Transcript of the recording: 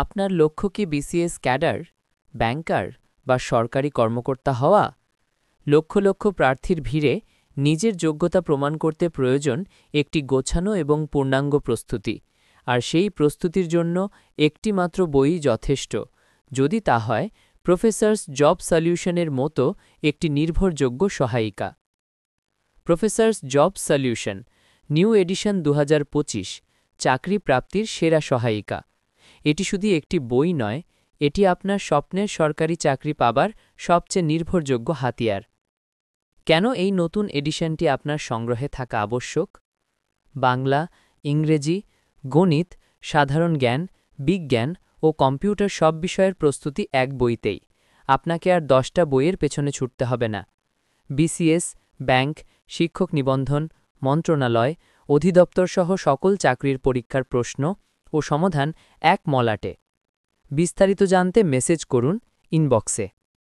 আপনার লক্ষ্য কি বিসিএস ক্যাডার, ব্যাংকার বা সরকারি কর্মকর্তা হওয়া? লক্ষ লক্ষ প্রার্থীর ভিড়ে নিজের যোগ্যতা প্রমাণ করতে প্রয়োজন একটি গোছানো এবং পূর্ণাঙ্গ প্রস্তুতি, আর সেই প্রস্তুতির জন্য একটি মাত্র বইই যথেষ্ট, যদি তা হয় প্রফেসরস জব সলিউশনের মতো একটি নির্ভরযোগ্য সহায়িকা। Professors job solution new addition 2025 চাকরি প্রাপ্তির সেরা সহায়িকা। এটি শুধু একটি বই নয়, এটি আপনার স্বপ্নের সরকারি চাকরি পাবার সবচেয়ে নির্ভরযোগ্য হাতিয়ার। কেন এই নতুন এডিশনটি আপনার সংগ্রহে থাকা আবশ্যক? বাংলা, ইংরেজি, গণিত, সাধারণ জ্ঞান, বিজ্ঞান ও কম্পিউটার সব বিষয়ের প্রস্তুতি এক বইতেই। আপনাকে আর 10টা বইয়ের পেছনে ছুটতে হবে না। বিসিএস, ব্যাংক, শিক্ষক নিবন্ধন, মন্ত্রণালয়, অধিদপ্তর সহ সকল চাকরির পরীক্ষার প্রশ্ন ও সমাধান এক মলাটে। বিস্তারিত জানতে মেসেজ করুন ইনবক্সে।